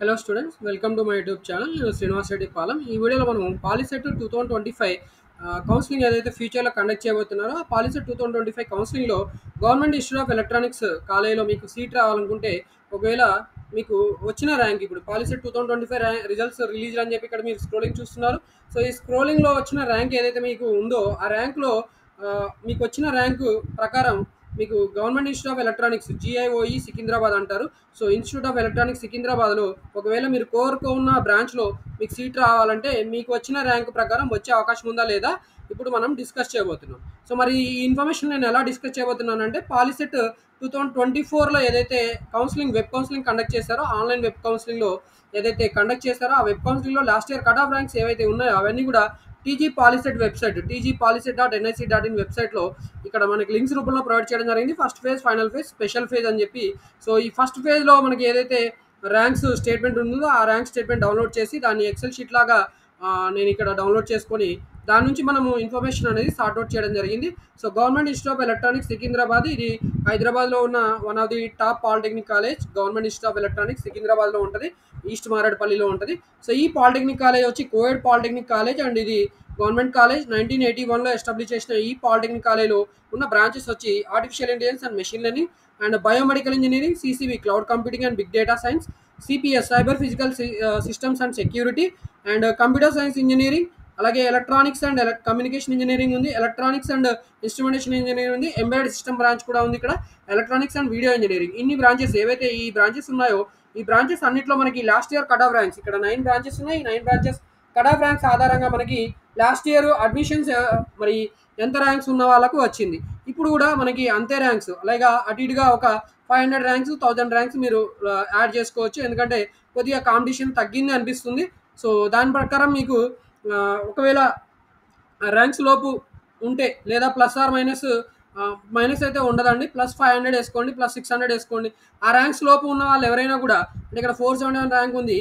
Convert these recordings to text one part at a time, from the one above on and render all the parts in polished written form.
Hello students, welcome to my YouTube channel. నేను శ్రీనివాస్ రెడ్డి పాలెం. ఈ వీడియోలో మనం పాలిసెట్ 2025 కౌన్సిలింగ్ ఏదైతే ఫ్యూచర్లో కండక్ట్ చేయబోతున్నారో ఆ పాలిసెట్ 2025 కౌన్సిలింగ్లో గవర్నమెంట్ ఇన్స్టిట్యూట్ ఆఫ్ ఎలక్ట్రానిక్స్ కాలేజీలో మీకు సీట్ రావాలనుకుంటే ఒకవేళ మీకు వచ్చిన ర్యాంక్ ఇప్పుడు పాలిసెట్ 2025 రిజల్ట్స్ రిలీజ్ అని చెప్పి ఇక్కడ మీరు స్క్రోలింగ్ చూస్తున్నారు. సో ఈ స్క్రోలింగ్లో వచ్చిన ర్యాంక్ ఏదైతే మీకు ఉందో ఆ ర్యాంక్లో మీకు వచ్చిన ర్యాంకు ప్రకారం మీకు government institute of electronics GIOE Secunderabad అంటారు. సో ఇన్స్టిట్యూట్ ఆఫ్ ఎలక్ట్రానిక్స్ సికింద్రాబాద్లో ఒకవేళ మీరు కోరుకున్న బ్రాంచ్లో మీకు సీట్ రావాలంటే మీకు వచ్చిన ర్యాంక్ ప్రకారం వచ్చే అవకాశం ఉందా లేదా ఇప్పుడు మనం డిస్కస్ చేయబోతున్నాం. సో మరి ఈ ఇన్ఫర్మేషన్ నేను ఎలా డిస్కస్ చేయబోతున్నానంటే పాలిసెట్ 2024లో ఏదైతే కౌన్సిలింగ్ వెబ్ కౌన్సిలింగ్ కండక్ట్ చేశారో ఆన్లైన్ వెబ్ కౌన్సిలింగ్లో ఏదైతే కండక్ట్ చేశారో ఆ వెబ్ కౌన్సిలింగ్లో last year cut off ranks ఏవైతే ఉన్నాయో అవన్నీ కూడా టీజీ పాలిసెట్ వెబ్సైట్ tgpoliset.nic.in వెబ్సైట్లో ఇక్కడ మనకి లింక్స్ రూపంలో ప్రొవైడ్ చేయడం జరిగింది. First phase, final phase, special phase అని చెప్పి. సో ఈ ఫస్ట్ ఫేజ్లో మనకి ఏదైతే ర్యాంక్స్ స్టేట్మెంట్ ఉందో ఆ ర్యాంక్ స్టేట్మెంట్ డౌన్లోడ్ చేసి దాన్ని ఎక్సెల్ షీట్ లాగా నేను ఇక్కడ డౌన్లోడ్ చేసుకొని దాని నుంచి మనము ఇన్ఫర్మేషన్ అనేది సార్ట్అవుట్ చేయడం జరిగింది. So government institute of electronics Secunderabad, ఇది హైదరాబాద్లో ఉన్న one of the top polytechnic college. Government institute of electronics సికింద్రాబాద్లో ఉంటుంది, ఈస్ట్ మారేడుపల్లిలో ఉంటుంది. సో ఈ పాలిటెక్నిక్ కాలేజ్ వచ్చి కోఎడ్ పాలిటెక్నిక్ కాలేజ్ అండ్ ఇది గవర్నమెంట్ కాలేజ్. 1981లో ఎస్టాబ్లిష్ చేసిన ఈ పాలిటెక్నిక్ కాలేజ్లో ఉన్న బ్రాంచెస్ వచ్చి artificial intelligence and machine learning and biomedical engineering, CCV cloud computing and big data science, CPS cyber physical systems and security and computer science engineering, అలాగే electronics and communication engineering ఉంది, electronics and instrumentation engineering ఉంది, embedded system branch కూడా ఉంది ఇక్కడ, electronics and video engineering. ఇన్ని branches ఏవైతే ఈ branches ఉన్నాయో ఈ బ్రాంచెస్ అన్నింటిలో మనకి last year cut off ranks ఇక్కడ 9 బ్రాంచెస్ ఉన్నాయి. ఈ 9 బ్రాంచెస్ కట్ ఆఫ్ ర్యాంక్స్ ఆధారంగా మనకి లాస్ట్ ఇయర్ అడ్మిషన్స్ మరి ఎంత ర్యాంక్స్ ఉన్న వాళ్ళకు వచ్చింది. ఇప్పుడు కూడా మనకి అంతే ర్యాంక్స్, అలాగే అటు ఇటుగా ఒక 500 ర్యాంక్స్ 1000 ర్యాంక్స్ మీరు యాడ్ చేసుకోవచ్చు. ఎందుకంటే కొద్దిగా కాంపిటీషన్ తగ్గింది అనిపిస్తుంది. సో దాని ప్రకారం మీకు ఒకవేళ ర్యాంక్స్ లోపు ఉంటే లేదా ప్లస్ ఆర్ మైనస్ అయితే ఉండదండి. +500 వేసుకోండి, +600 వేసుకోండి. ఆ ర్యాంక్స్ లోపు ఉన్న వాళ్ళు ఎవరైనా కూడా అంటే ఇక్కడ 471 ర్యాంక్ ఉంది.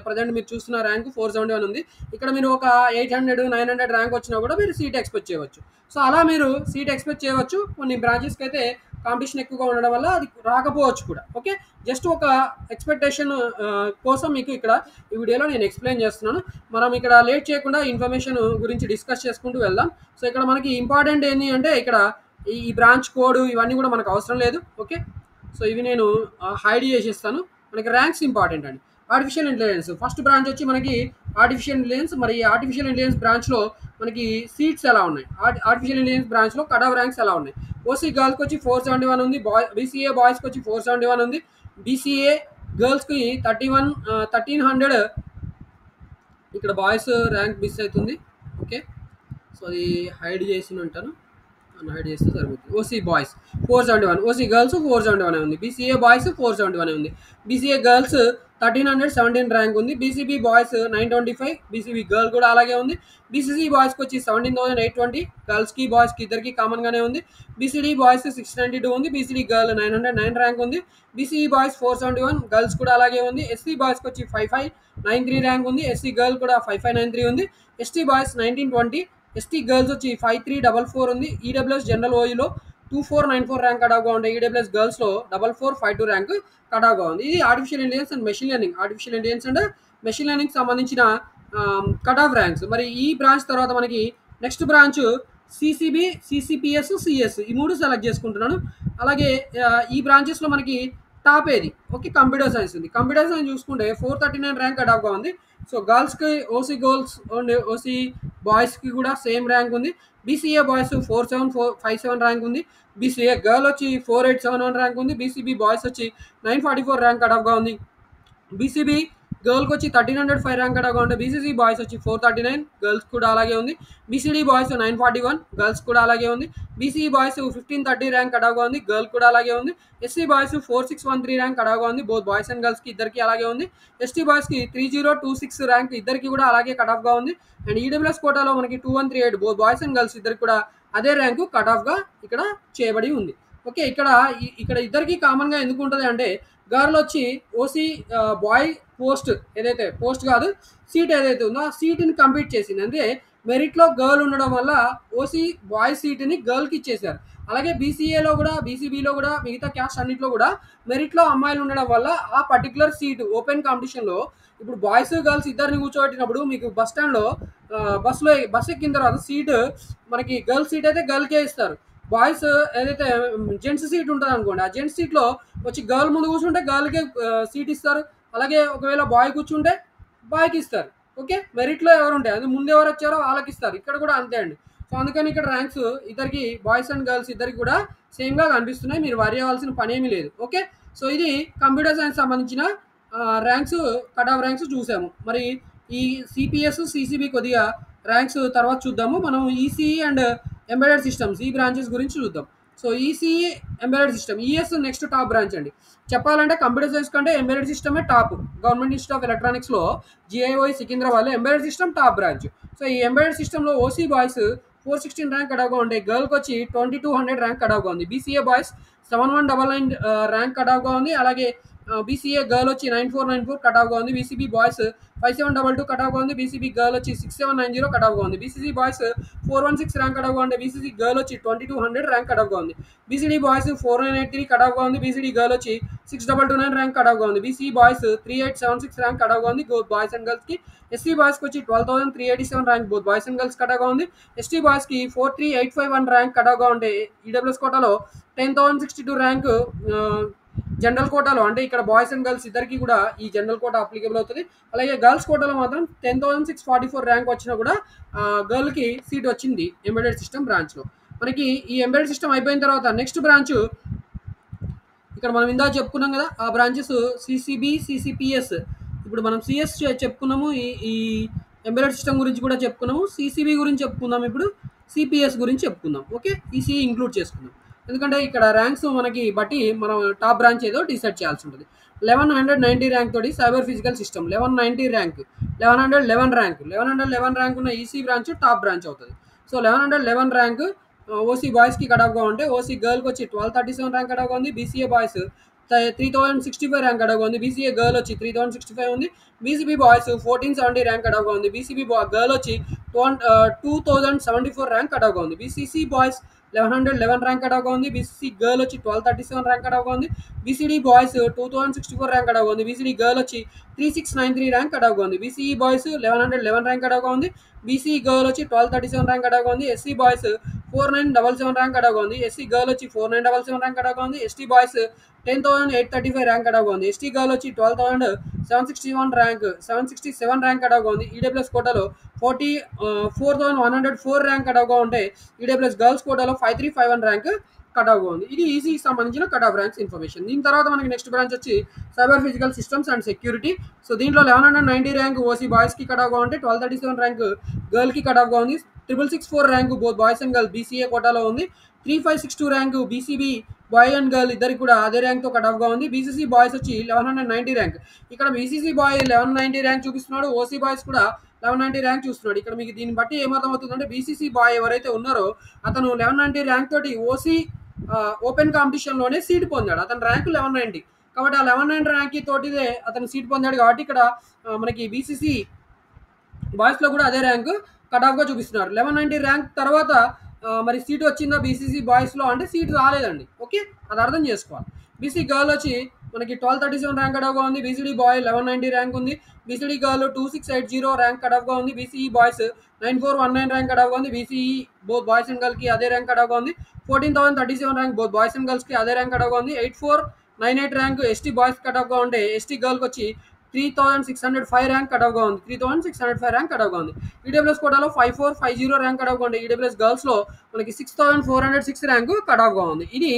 ప్రజెంట్ మీరు చూస్తున్న ర్యాంక్ 471 ఉంది. ఇక్కడ మీరు ఒక 800, 900 ర్యాంక్ వచ్చినా కూడా మీరు సీట్ ఎక్స్పెక్ట్ చేయవచ్చు. సో అలా మీరు సీట్ ఎక్స్పెక్ట్ చేయవచ్చు. కొన్ని బ్రాంచెస్కి అయితే కాంపిటీషన్ ఎక్కువగా ఉండడం వల్ల అది రాకపోవచ్చు కూడా. ఓకే, జస్ట్ ఒక ఎక్స్పెక్టేషన్ కోసం మీకు ఇక్కడ ఈ వీడియోలో నేను ఎక్స్ప్లెయిన్ చేస్తున్నాను. మనం ఇక్కడ లేట్ చేయకుండా ఇన్ఫర్మేషన్ గురించి డిస్కస్ చేసుకుంటూ వెళ్దాం. సో ఇక్కడ మనకి ఇంపార్టెంట్ ఏంటి అంటే ఇక్కడ ఈ బ్రాంచ్ కోడ్ ఇవన్నీ కూడా మనకు అవసరం లేదు. ఓకే, సో ఇవి నేను హైడ్ చేసేస్తాను. మనకి ర్యాంక్స్ ఇంపార్టెంట్ అండి. ఆర్టిఫిషియల్ ఇంటెలిజెన్స్ ఫస్ట్ బ్రాంచ్ వచ్చి మనకి ఆర్టిఫిషియల్ ఇంటెలిజెన్స్. మరి ఆర్టిఫిషియల్ ఇంటెలిజెన్స్ బ్రాంచ్లో మనకి సీట్స్ ఎలా ఉన్నాయి, ఆర్టిఫిషియల్ ఇంటెలిజెన్స్ బ్రాంచ్లో కట్ ఆఫ్ ర్యాంక్స్ ఎలా ఉన్నాయి. ఓసీ గర్ల్స్కి వచ్చి 471 ఉంది, BCA బాయ్స్కి వచ్చి 471 ఉంది, BCA గర్ల్స్కి 1300. ఇక్కడ బాయ్స్ ర్యాంక్ మిస్ అవుతుంది. ఓకే, సో అది హైడ్ చేసి ఉంటాను, హైడ్ చేస్తే సరిపోతుంది. ఓసీ బాయ్స్ 471, ఓసీ గర్ల్స్ 471 ఉంది, BCA బాయ్స్ 471 ఉంది, BCA గర్ల్స్ 1317 ర్యాంక్ ఉంది, BCB బాయ్స్ 925, BCB గర్ల్ కూడా అలాగే ఉంది, BCC బాయ్స్కి వచ్చి 17,820, గర్ల్స్కి బాయ్స్కి ఇద్దరికి కామన్గానే ఉంది, BCD బాయ్స్ 692 ఉంది, BCD గర్ల్ 909 ర్యాంక్ ఉంది, BCE బాయ్స్ 471, గర్ల్స్ కూడా అలాగే ఉంది, SC బాయ్స్కి వచ్చి 5593 ర్యాంక్ ఉంది, SC గర్ల్ కూడా 5593 ఉంది, ST బాయ్స్ 1920, ST గర్ల్స్ వచ్చి 5344 ఉంది, ఈడబ్ల్యూఎస్ జనరల్ ఓఈలో 2494 ర్యాంక్ కటాఫ్గా ఉంది, ఈడబ్ల్యూఎస్ గర్ల్స్లో 4452 ర్యాంక్ కటాఫ్గా ఉంది. ఇది artificial intelligence and machine learning, artificial intelligence and machine learning సంబంధించిన కట్ ఆఫ్ ర్యాంక్స్. మరి ఈ బ్రాంచ్ తర్వాత మనకి next branch CCB, CCPS, CS ఈ 3 సెలెక్ట్ చేసుకుంటున్నాను. అలాగే ఈ బ్రాంచెస్లో మనకి టాప్ ఏది, ఓకే, కంప్యూటర్ సైన్స్ ఉంది. కంప్యూటర్ సైన్స్ చూసుకుంటే 439 ర్యాంక్ కటాఫ్గా ఉంది. సో గర్ల్స్కి ఓసీ గర్ల్స్ అండ్ ఓసీ బాయ్స్కి కూడా సేమ్ ర్యాంక్ ఉంది. BCA బాయ్స్ 4757 ర్యాంక్ ఉంది, BCA గర్ల్ వచ్చి 4871 ర్యాంక్ ఉంది, BCB బాయ్స్ వచ్చి 944 ర్యాంక్ కటాఫ్గా ఉంది, BCB గర్ల్కి వచ్చి 1305 ర్యాంక్ కటాఫ్గా ఉంది, BCC బాయ్స్ వచ్చి 439, గర్ల్స్ కూడా అలాగే ఉంది, BCD బాయ్స్ 941, గర్ల్స్ కూడా అలాగే ఉంది, BCE బాయ్స్ 1530 ర్యాంక్ కటాఫ్గా ఉంది, గర్ల్ కూడా అలాగే ఉంది, SC బాయ్స్ 4613 ర్యాంక్ కటాఫ్గా ఉంది, బోత్ బాయ్స్ అండ్ గర్ల్స్కి ఇద్దరికి అలాగే ఉంది, ST బాయ్స్కి 3026 ర్యాంక్ ఇద్దరికి కూడా అలాగే కటాఫ్గా ఉంది, అండ్ ఈడబ్ల్యూఎస్ కోటాలో మనకి 2138 బోత్ బాయ్స్ అండ్ గర్ల్స్ ఇద్దరికి కూడా అదే ర్యాంకు కటాఫ్గా ఇక్కడ చేయబడి ఉంది. ఓకే, ఇక్కడ ఇద్దరికి కామన్గా ఎందుకు ఉంటుంది అంటే గర్ల్ వచ్చి ఓసీ బాయ్ పోస్ట్ ఏదైతే పోస్ట్ కాదు సీట్ ఏదైతే ఉందో ఆ సీట్ని కంప్లీట్ చేసింది. అంటే మెరిట్లో గర్ల్ ఉండడం వల్ల ఓసీ బాయ్ సీట్ని గర్ల్కి ఇచ్చేసారు. అలాగే బీసీఏలో కూడా బీసీబీలో కూడా మిగతా క్యాస్ట్ అన్నింటిలో కూడా మెరిట్లో అమ్మాయిలు ఉండడం వల్ల ఆ పర్టికులర్ సీట్ ఓపెన్ కాంపిటీషన్లో ఇప్పుడు బాయ్స్ గర్ల్స్ ఇద్దరిని కూర్చోబెట్టినప్పుడు మీకు బస్ స్టాండ్లో బస్ ఎక్కిన తర్వాత సీట్ మనకి గర్ల్స్ సీట్ అయితే గర్ల్కే ఇస్తారు. బాయ్స్ ఏదైతే జెంట్స్ సీట్ ఉంటుంది అనుకోండి, ఆ జెంట్స్ సీట్లో వచ్చి గర్ల్ ముందు కూర్చుంటే గర్ల్కే సీట్ ఇస్తారు. అలాగే ఒకవేళ బాయ్ కూర్చుంటే బాయ్కి ఇస్తారు. ఓకే, మెరిట్లో ఎవరు ఉంటాయి అది ముందు ఎవరు వచ్చారో వాళ్ళకి ఇస్తారు. ఇక్కడ కూడా అంతే అండి. సో అందుకని ఇక్కడ ర్యాంక్స్ ఇద్దరికి బాయ్స్ అండ్ గర్ల్స్ ఇద్దరికి కూడా సేమ్గా కనిపిస్తున్నాయి. మీరు వరి అవ్వాల్సిన పని ఏమీ లేదు. ఓకే, సో ఇది కంప్యూటర్ సైన్స్ సంబంధించిన ర్యాంక్స్ కట్ ఆఫ్ ర్యాంక్స్ చూసాము. మరి ఈ సిపిఎస్ సిసిబి కొద్దిగా ర్యాంక్స్ తర్వాత చూద్దాము. మనం ఈసీఈ అండ్ ఎంబెడెడ్ సిస్టమ్స్ ఈ బ్రాంచెస్ గురించి చూద్దాం. So ECE embedded system ES next top branch అండి. చెప్పాలంటే కంప్యూటర్ సైన్స్ కంటే ఎంబెడెడ్ సిస్టమే టాప్. గవర్నమెంట్ ఇన్స్టిట్యూట్ ఆఫ్ ఎలక్ట్రానిక్స్లో జిఐఓఐ సికింద్రాబాద్లో embedded system top branch. So ఈ ఎంబెడెడ్ సిస్టంలో ఓసీ బాయ్స్ 416 ర్యాంక్ కటాఫ్గా ఉంటాయి. గర్ల్కి వచ్చి 2200 ర్యాంక్ కటాఫ్గా ఉంది. బీసీఏ బాయ్స్ 7199 ర్యాంక్ కటాఫ్గా ఉంది. అలాగే బీసీఏ గర్ల్ వచ్చి 9494 కటాఫ్గా ఉంది. బీసీబీ బాయ్స్ 5722 కటాఫ్గా ఉంది. బీసీబీ గర్ల్ వచ్చి 6790 కటాఫ్గా ఉంది. బీసీసీ బాయ్స్ 416 ర్యాంక్ కటాఫ్గా ఉంది. బీసీసీ గర్ల్ వచ్చి 2200 ర్యాంక్ కటాఫ్గా ఉంది. బీసీడీ బాయ్స్ 4983 కటాఫ్గా ఉంది. బీసీడీ గర్ల్ వచ్చి 6229 ర్యాంక్ కటాఫ్గా ఉంది. బీసీ బాయ్స్ 3876 ర్యాంక్ కటాఫ్గా ఉంది బోత్ బాయ్స్ అండ్ గర్ల్స్కి. ఎస్సీ బాయ్స్కి వచ్చి 12387 rank both boys and girls కటాఫ్గా ఉంది. ఎస్టీ బాయ్స్కి 43851 ర్యాంక్ కటాఫ్గా ఉంటే ఈడబ్ల్యూఎస్ కోటాలో 10062 ర్యాంక్ జనరల్ కోటాలో, అంటే ఇక్కడ బాయ్స్ అండ్ గర్ల్స్ ఇద్దరికి కూడా ఈ జనరల్ కోటా అప్లికేబుల్ అవుతుంది. అలాగే గర్ల్స్ కోటాలో మాత్రం 10644 ర్యాంక్ వచ్చినా కూడా గర్ల్కి సీట్ వచ్చింది ఎంబెడెడ్ సిస్టమ్ బ్రాంచ్లో. మనకి ఈ ఎంబెడెడ్ సిస్టమ్ అయిపోయిన తర్వాత నెక్స్ట్ బ్రాంచ్ ఇక్కడ మనం ఇందాక చెప్పుకున్నాం కదా, ఆ బ్రాంచెస్ సిసిబి సిసిపిఎస్. ఇప్పుడు మనం సిఎస్ చెప్పుకున్నాము, ఈ ఎంబెడెడ్ సిస్టమ్ గురించి కూడా చెప్పుకున్నాము. సిసిబి గురించి చెప్పుకుందాం, ఇప్పుడు సిపిఎస్ గురించి చెప్పుకుందాం. ఓకే, ఈసీఈ ఇంక్లూడ్ చేసుకుందాం ఎందుకంటే ఇక్కడ ర్యాంక్స్ మనకి బట్టి మనం టాప్ బ్రాంచ్ ఏదో డిసైడ్ చేయాల్సి ఉంటుంది. 1190 ర్యాంక్ తోటి cyber physical system 1190 rank, 1111 rank 1111 rank ఉన్న ఈసీ బ్రాంచ్ టాప్ బ్రాంచ్ అవుతుంది. సో 1111 ర్యాంక్ ఓసీ బాయ్స్కి కటాఫ్గా ఉంటే ఓసీ గర్ల్కి వచ్చి 1237 ర్యాంక్ కటాఫ్గా ఉంది. బీసీఏ బాయ్స్ 3065 ర్యాంక్ కటాఫ్గా ఉంది. బీసీఏ గర్ల్ వచ్చి 3065 ఉంది. బీసీబీ బాయ్స్ 1470 ర్యాంక్ కటాఫ్గా ఉంది. బీసీబీ గర్ల్ వచ్చి 2074 ర్యాంక్ కటాఫ్గా ఉంది. బీసీసీ బాయ్స్ 1111 ర్యాంక్ కటాఫ్గా ఉంది. బీసీసీ గర్ల్ వచ్చి 1237 ర్యాంక్ కటాఫ్గా ఉంది. బీసీడీ బాయ్స్ 2064 ర్యాంక్ కటాఫ్గా ఉంది. బీసీడీ గర్ల్ వచ్చి 3693 ర్యాంక్ కటాఫ్గా ఉంది. బీసీఈ బాయ్స్ 1111 ర్యాంక్ కటాఫ్గా ఉంది. బీసీ గర్ల్ వచ్చి 1237 ర్యాంక్ కటాఫ్గా ఉంది. ఎస్సీ బాయ్స్ 4977 ర్యాంక్ కటాఫ్గా ఉంది. ఎస్సీ గర్ల్ వచ్చి 4977 ర్యాంక్ కటాఫ్గా ఉంది. ఎస్టీ బాయ్స్ 10835 ర్యాంక్ కటాఫ్గా ఉంది. ఎస్టీ గర్ల్ వచ్చి 12767 ర్యాంక్ కటాఫ్గా ఉంది. ఈడబ్ల్యూఎస్ కోటాలో 4104 ర్యాంక్ కటాఫ్గా ఉంటే ఈడబ్ల్యూఎస్ గర్ల్స్ కోటాలో 5351 ర్యాంక్ కటాఫ్గా ఉంది. ఇది ఈసీకి సంబంధించిన కట్ ఆఫ్ ర్యాంక్స్ ఇన్ఫర్మేషన్. దీని తర్వాత మనకి నెక్స్ట్ బ్రాంచ్ వచ్చి cyber physical systems and security. So దీంట్లో 1190 ర్యాంక్ ఓసీ బాయ్స్కి కటాఫ్గా ఉంటే 1237 ర్యాంక్ గర్ల్కి కటాఫ్గా ఉంది. 6664 rank both boys and girl BCA కోటాలో ఉంది. 3562 rank BCB boy and girl ఇద్దరికి కూడా అదే ర్యాంక్తో కటాఫ్గా ఉంది. బీసీసీ బాయ్స్ వచ్చి 1190 ర్యాంక్. ఇక్కడ బీసీసీ బాయ్ 1190 ర్యాంక్ చూపిస్తున్నాడు, ఓసీ బాయ్స్ కూడా 1190 ర్యాంక్ చూస్తున్నాడు. ఇక్కడ మీకు దీన్ని బట్టి ఏమర్థమవుతుందంటే బీసీసీ బాయ్ ఎవరైతే ఉన్నారో అతను 1190 ర్యాంక్ తోటి ఓసీ ఓపెన్ కాంపిటీషన్లోనే సీట్ పొందాడు. అతని ర్యాంక్ 1190 కాబట్టి ఆ 1190 ర్యాంక్ తోటిదే అతను సీట్ పొందాడు. కాబట్టి ఇక్కడ మనకి బీసీసీ బాయ్స్లో కూడా అదే ర్యాంక్ కటాఫ్గా చూపిస్తున్నారు. 1190 ర్యాంక్ తర్వాత మరి సీట్ వచ్చిందా బీసీసీ బాయ్స్లో అంటే సీట్ రాలేదండి. ఓకే, అది అర్థం చేసుకోవాలి. బీసీ గర్ల్ వచ్చి మనకి 1237 ర్యాంక్ కటాఫ్గా ఉంది. బీసీడీ బాయ్ 1190 ర్యాంక్ ఉంది. బీసీడీ గర్ల్ 2680 ర్యాంక్ కటాఫ్గా ఉంది. బీసీఈ బాయ్స్ 9419 ర్యాంక్ కటాఫ్గా ఉంది. బీసీఈ బోత్ బాయ్స్ అండ్ గర్ల్కి అదే ర్యాంక్ కటాఫ్గా ఉంది. 14037 ర్యాంక్ బోత్ బాయ్స్ అండ్ గర్ల్స్కి అదే ర్యాంక్ కటాఫ్గా ఉంది. 8498 ర్యాంక్ ఎస్టీ బాయ్స్ కటాఫ్గా ఉంటే ఎస్టీ గర్ల్కి వచ్చి 3605 ర్యాంక్ కటాఫ్గా ఉంది. 3605 ర్యాంక్ కటాఫ్గా ఉంది. ఈడబ్ల్యూఎస్ కోటాలో 5450 ర్యాంక్ కటాఫ్గా ఉంది. ఈడబ్ల్యూఎస్ గర్ల్స్లో మనకి 6406 ర్యాంక్ కటాఫ్గా ఉంది. ఇది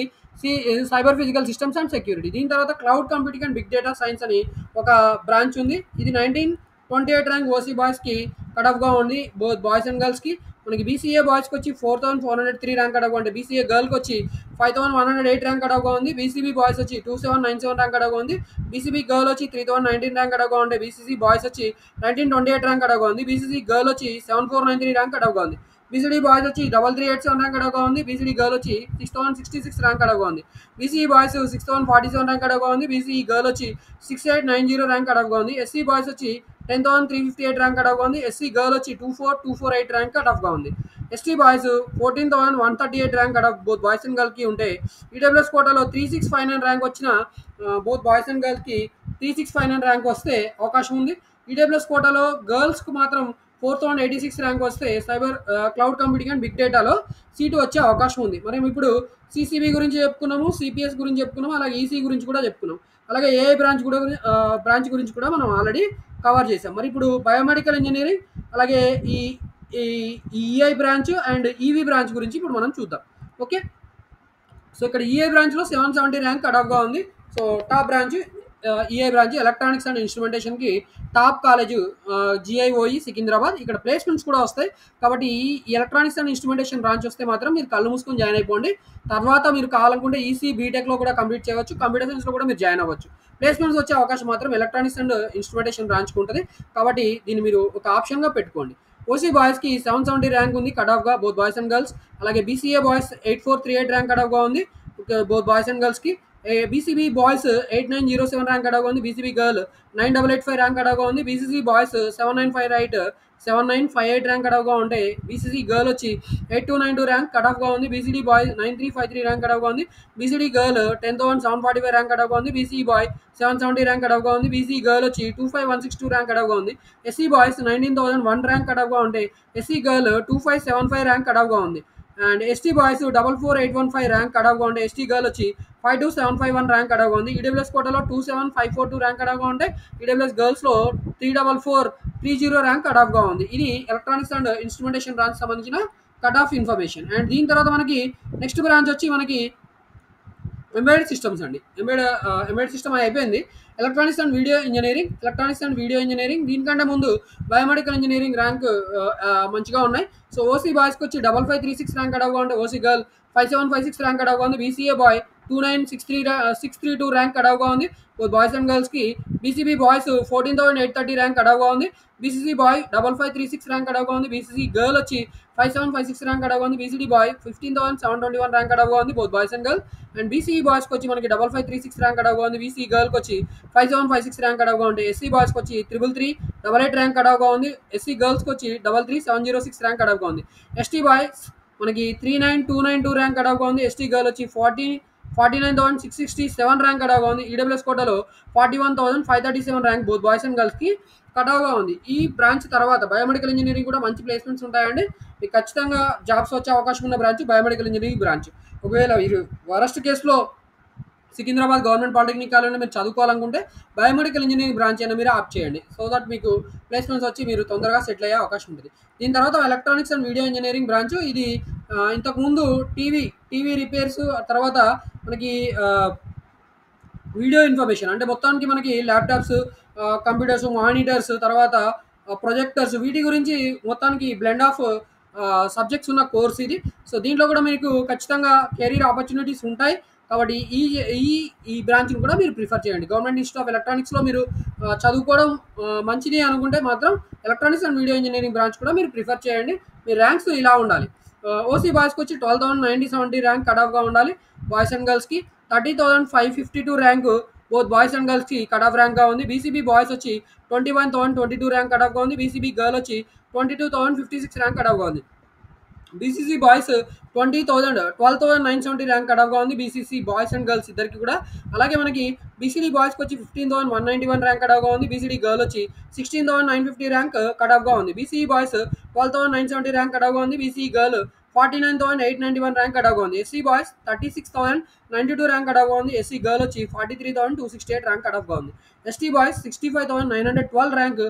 cyber physical systems and security. దీని తర్వాత cloud computing and big data science అని ఒక బ్రాంచ్ ఉంది. ఇది 1928 ర్యాంక్ ఓసీ బాయ్స్కి కటాఫ్గా ఉంది బోత్ బాయ్స్ అండ్ గర్ల్స్కి. మనకి బీసీఏ బాయ్స్కి వచ్చి 4403 ర్యాంక్ కటాఫ్గా ఉంది. బీసీఏ గర్ల్కి వచ్చి 5108 ర్యాంక్ కటాఫ్గా ఉంది. బీసీబీ బాయ్స్ వచ్చి 2797 ర్యాంక్ కటాఫ్గా ఉంది. బీసీబీ గర్ల్ వచ్చి 3119 ర్యాంక్ కటాఫ్గా ఉంది. బీసీసీ బాయ్స్ వచ్చి 1928 ర్యాంక్ కటాఫ్గా ఉంది. బీసీసీ గర్ల్ వచ్చి 7493 ర్యాంక్ కటాఫ్గా ఉంది. బీసీడీ బాయ్స్ వచ్చి 3387 ర్యాంక్ కటాఫ్గా ఉంది. బీసీడీ గర్ల్ వచ్చి 6066 ర్యాంక్ కటాఫ్గా ఉంది. బీసీఈ బాయ్స్ 6147 ర్యాంక్ కటాఫ్గా ఉంది. బీసీఈ గర్ల్ వచ్చి 6890 ర్యాంక్ కటాఫ్గా ఉంది. ఎస్సీ బాయ్స్ వచ్చి 10,358 ర్యాంక్ కట్ ఆఫ్గా ఉంది. ఎస్సీ గర్ల్ వచ్చి 24,248 ర్యాంక్ కట్ ఆఫ్గా ఉంది. ST boys 14,138 rank cut off both boys and గర్ల్కి ఉంటే ఈడబ్ల్యూఎస్ కోటాలో 3659 ర్యాంక్ వచ్చిన బోత్ బాయ్స్ అండ్ గర్ల్స్కి 3659 ర్యాంక్ వస్తే అవకాశం ఉంది. ఈడబ్ల్యూఎస్ కోటాలో గర్ల్స్కి మాత్రం 4086 ర్యాంక్ వస్తే cyber cloud computing and big డేటాలో సీటు వచ్చే అవకాశం ఉంది. మనం ఇప్పుడు సిసిబి గురించి చెప్పుకున్నాము, సిపిఎస్ గురించి చెప్పుకున్నాము, అలాగే ఈసీ గురించి కూడా చెప్పుకున్నాం. అలాగే ఏఐ బ్రాంచ్ గురించి కూడా మనం ఆల్రెడీ కవర్ చేసాం. మరి ఇప్పుడు బయోమెడికల్ ఇంజనీరింగ్ అలాగే ఈ EI branch and EV branch గురించి ఇప్పుడు మనం చూద్దాం. ఓకే, సో ఇక్కడ ఈఐ బ్రాంచ్లో 770 ర్యాంక్ కట్ ఆఫ్గా ఉంది. So top branch EI branch electronics and ఇన్స్ట్రుమెంటేషన్కి టాప్ కాలేజ్ జిఐఓఈ సికింద్రాబాద్. ఇక్కడ ప్లేస్మెంట్స్ కూడా వస్తాయి. కాబట్టి ఈ ఎలక్ట్రానిక్స్ అండ్ ఇన్స్ట్రుమెంటేషన్ బ్రాంచ్ వస్తే మాత్రం మీరు కళ్ళు మూసుకొని జాయిన్ అయిపోండి. తర్వాత మీరు కావాలనుకుంటే ఈసీ బీటెక్లో కూడా కంప్లీట్ చేయవచ్చు, కంప్యూటర్ సైన్స్లో కూడా మీరు జాయిన్ అవ్వచ్చు. ప్లేస్మెంట్స్ వచ్చే అవకాశం మాత్రం ఎలక్ట్రానిక్స్ అండ్ ఇన్స్ట్రుమెంటేషన్ బ్రాంచ్కి ఉంటుంది. కాబట్టి దీన్ని మీరు ఒక ఆప్షన్గా పెట్టుకోండి. ఓసీ బాయ్స్కి 770 ర్యాంక్ ఉంది కట్ ఆఫ్గా బోత్ బాయ్స్ అండ్ గర్ల్స్. అలాగే బీసీఏ బాయ్స్ 8438 ర్యాంక్ కట్ ఆఫ్గా ఉంది బోత్ బాయ్స్ అండ్ గర్ల్స్కి. బీసీబీ బాయ్స్ 8907 ర్యాంక్ కట్ ఆఫ్గా ఉంది. బీసీబీ గర్ల్ 9885 ర్యాంక్ కట్ ఆఫ్గా ఉంది. బీసీసీ బాయ్స్ 7958 ర్యాంక్ కట్ ఆఫ్గా ఉంటే బీసీసీ గర్ల్ వచ్చి 8292 ర్యాంక్ కట్ ఆఫ్గా ఉంది. బీసీడీ బాయ్ 9353 ర్యాంక్ కట్ ఆఫ్గా ఉంది. బీసీడీ గర్ల్ 10745 ర్యాంక్ కట్ ఆఫ్గా ఉంది. బీసీ బాయ్ 770 ర్యాంక్ కట్ ఆఫ్గా ఉంది. బీసీ గర్ల్ వచ్చి 25162 ర్యాంక్ కట్ ఆఫ్గా ఉంది. ఎస్సీ బాయ్స్ 19001 ర్యాంక్ కట్ ఆఫ్గా ఉంటే ఎస్సీ గర్ల్ 2575 ర్యాంక్ కట్ ఆఫ్గా ఉంది. And ST boys 44815 rank cut ఆఫ్గా ఉంటే ఎస్టీ గర్ల్ వచ్చి 52751 ర్యాంక్ కట్ ఆఫ్గా ఉంది. ఈడబ్ల్యూఎస్ కోటాలో 27542 ర్యాంక్ కట్ ఆఫ్గా ఉంటే ఈడబ్ల్యూఎస్ గర్ల్స్లో 34430 ర్యాంక్ కట్ ఆఫ్గా ఉంది. ఇది ఎలక్ట్రానిక్స్ అండ్ ఇన్స్ట్రుమెంటేషన్ బ్రాంచ్ సంబంధించిన కట్ ఆఫ్ ఇన్ఫర్మేషన్. అండ్ దీని తర్వాత మనకి నెక్స్ట్ బ్రాంచ్ వచ్చి మనకి ఎంబెడెడ్ సిస్టమ్స్ అండి. ఎంబెడెడ్ సిస్టమ్ అయిపోయింది. ఎలక్ట్రానిక్స్ అండ్ వీడియో ఇంజనీరింగ్ దీనికంటే ముందు బయోమెడికల్ ఇంజనీరింగ్ ర్యాంక్ మంచిగా ఉన్నాయి. సో ఓసీ బాయ్స్కి వచ్చి 5536 ర్యాంక్ కట్ ఆఫ్గా ఉంటే ఓసీ గర్ల్ 5756 ర్యాంక్ కట్ ఆఫ్గా ఉంది. బీసీఏ బాయ్ 29632 ర్యాంక్ కట్ ఆఫ్గా ఉంది బాయ్స్ అండ్ గర్ల్స్కి. బీసీబీ బాయ్స్ 14830 ర్యాంక్ కట్ ఆఫ్గా ఉంది. బీసీసీ బాయ్ 5536 ర్యాంక్ కట్ ఆఫ్గా ఉంది. బీసీసీ గర్ల్ వచ్చి 5756 ర్యాంక్ కట్ ఆఫ్గా ఉంది. బీసీడీ బాయ్ 15721 ర్యాంక్ కట్ ఆఫ్గా ఉంది both boys and girl. And BCE బాయ్స్కి వచ్చి మనకి 5536 ర్యాంక్ కట్ ఆఫ్గా ఉంది. బీసీ గర్ల్కి వచ్చి 5756 ర్యాంక్ కట్ ఆఫ్గా ఉంది. ఎస్సీ బాయ్స్కి వచ్చి 33388 ర్యాంక్ కట్ ఆఫ్గా ఉంది. ఎస్సీ గర్ల్స్కి వచ్చి 33706 ర్యాంక్ కట్ ఆఫ్గా ఉంది. ఎస్టీ బాయ్స్ మనకి 39292 ర్యాంక్ కట్ ఆఫ్గా ఉంది. ఎస్టీ గర్ల్ వచ్చి 49667 ర్యాంక్ కట్ ఆఫ్గా ఉంది. ఈడబ్ల్యూఎస్ కోటాలో 41537 ర్యాంక్ బోత్ బాయ్స్ అండ్ గర్ల్స్కి కట్ ఆఫ్గా ఉంది. ఈ బ్రాంచ్ తర్వాత బయోమెడికల్ ఇంజనీరింగ్ కూడా మంచి ప్లేస్మెంట్స్ ఉంటాయండి. మీకు ఖచ్చితంగా జాబ్స్ వచ్చే అవకాశం ఉన్న బ్రాంచ్ బయోమెడికల్ ఇంజనీరింగ్ బ్రాంచ్. ఒకవేళ మీరు వరస్ట్ కేసులో సికింద్రాబాద్ గవర్నమెంట్ పాలిటెక్నిక్ కాలేజ్లో మీరు చదువుకోవాలనుకుంటే బయోమెడికల్ ఇంజనీరింగ్ బ్రాంచ్ అయినా మీరు ఆప్ చేయండి. సో దట్ మీకు ప్లేస్మెంట్స్ వచ్చి మీరు తొందరగా సెటిల్ అయ్యే అవకాశం ఉంటుంది. దీని తర్వాత electronics and video engineering branch. ఇది ఇంతకుముందు టీవీ రిపేర్స్, తర్వాత మనకి వీడియో ఇన్ఫర్మేషన్ అంటే మొత్తానికి మనకి ల్యాప్టాప్స్, కంప్యూటర్స్, మానిటర్స్, తర్వాత ప్రొజెక్టర్స్, వీటి గురించి మొత్తానికి బ్లెండ్ ఆఫ్ సబ్జెక్ట్స్ ఉన్న కోర్స్ ఇది. సో దీంట్లో కూడా మీకు ఖచ్చితంగా కెరీర్ ఆపర్చునిటీస్ ఉంటాయి. కాబట్టి ఈ బ్రాంచ్ని కూడా మీరు ప్రిఫర్ చేయండి. గవర్నమెంట్ ఇన్స్టిట్యూట్ ఆఫ్ ఎలక్ట్రానిక్స్లో మీరు చదువుకోవడం మంచిది అనుకుంటే మాత్రం electronics and video engineering branch కూడా మీరు ప్రిఫర్ చేయండి. మీ ర్యాంక్స్ ఇలా ఉండాలి. ఓసీ బాయ్స్కి వచ్చి 12970 ర్యాంక్ కట్ ఆఫ్గా ఉండాలి బాయ్స్ అండ్ గర్ల్స్కి. 30552 ర్యాంక్ బోత్ బాయ్స్ అండ్ గర్ల్స్కి కట్ ఆఫ్ ర్యాంక్గా ఉంది. బీసీబీ బాయ్స్ వచ్చి 21022 ర్యాంక్ కట్ ఆఫ్గా ఉంది. బీసీబీ గర్ల్ వచ్చి 22056 ర్యాంక్ కట్ ఆఫ్గా ఉంది. బీసీసీ బాయ్స్ 12970 ర్యాంక్ కట్ ఆఫ్గా ఉంది బీసీసీ బాయ్స్ అండ్ గర్ల్స్ ఇద్దరికి కూడా. అలాగే మనకి బీసీడీ బాయ్స్కి వచ్చి 15191 ర్యాంక్ కట్ ఆఫ్గా ఉంది. బీసీడీ గర్ల్ వచ్చి 16950 ర్యాంక్ కట్ ఆఫ్గా ఉంది. బీసీఈ బాయ్స్ 12970 ర్యాంక్ కట్ ఆఫ్గా ఉంది. బీసీఈ గర్ల్ 49891 ర్యాంక్ కట్ ఆఫ్గా ఉంది. ఎస్సీ బాయ్స్ 36092 ర్యాంక్ కట్ ఆఫ్గా ఉంది. ఎస్సీ గర్ల్ వచ్చి 43268 ర్యాంక్ కట్ ఆఫ్గా ఉంది. ST boys 65912 rank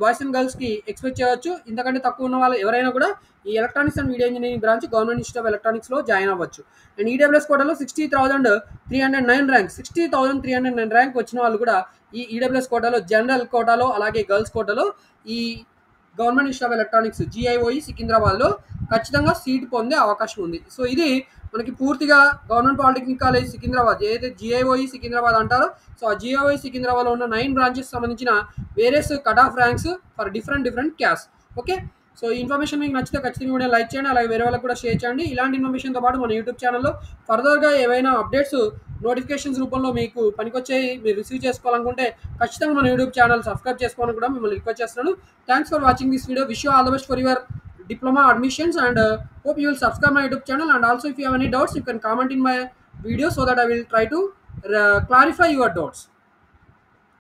boys and గర్ల్స్కి ఎక్స్పెక్ట్ చేయవచ్చు. ఇంతకంటే తక్కువ ఉన్న వాళ్ళు ఎవరైనా కూడా ఈ electronics and video engineering branch government institute of ఎలక్ట్రానిక్స్లో జాయిన్ అవ్వచ్చు. అండ్ ఈడబ్ల్యూఎస్ కోటాలో 60,309 ర్యాంక్ వచ్చిన వాళ్ళు కూడా ఈ ఈడబ్ల్యూఎస్ కోటాలో, జనరల్ కోటాలో, అలాగే గర్ల్స్ కోటాలో ఈ గవర్నమెంట్ ఇన్స్టిట్యూట్ ఆఫ్ ఎలక్ట్రానిక్స్ జిఐఓఈ సికింద్రాబాద్లో ఖచ్చితంగా సీట్ పొందే అవకాశం ఉంది. సో ఇది మనకి పూర్తిగా గవర్నమెంట్ పాలిటెక్నిక్ కాలేజ్ సికింద్రాబాద్ ఏదైతే జిఐఓఈ సికింద్రాబాద్ అంటారో, సో ఆ జిఐఓఈ సికింద్రాబాద్లో ఉన్న 9 బ్రాంచెస్ సంబంధించిన various cut off ranks for different caste. Okay, so ఈ ఇన్ఫర్మేషన్ మీకు నచ్చితే ఖచ్చితంగా వీడియో లైక్ చేయండి, అలాగే వేరే వాళ్ళకి కూడా షేర్ చేయండి. ఇలాంటి ఇన్ఫర్మేషన్తో పాటు మన యూట్యూబ్ ఛానల్లో ఫర్దర్గా ఏవైనా అప్డేట్స్ నోటిఫికేషన్స్ రూపంలో మీకు పనికొచ్చాయి మీరు రిసీవ్ చేసుకోవాలనుకుంటే ఖచ్చితంగా మన యూట్యూబ్ ఛానల్ సబ్స్క్రైబ్ చేసుకోవాలని కూడా మిమ్మల్ని రిక్వెస్ట్ చేస్తున్నాను. Thanks for watching this video. Wish you all the best for your diploma admissions, and hope you will subscribe my YouTube channel, and also if you have any doubts you can comment in my video so that I will try to clarify your doubts.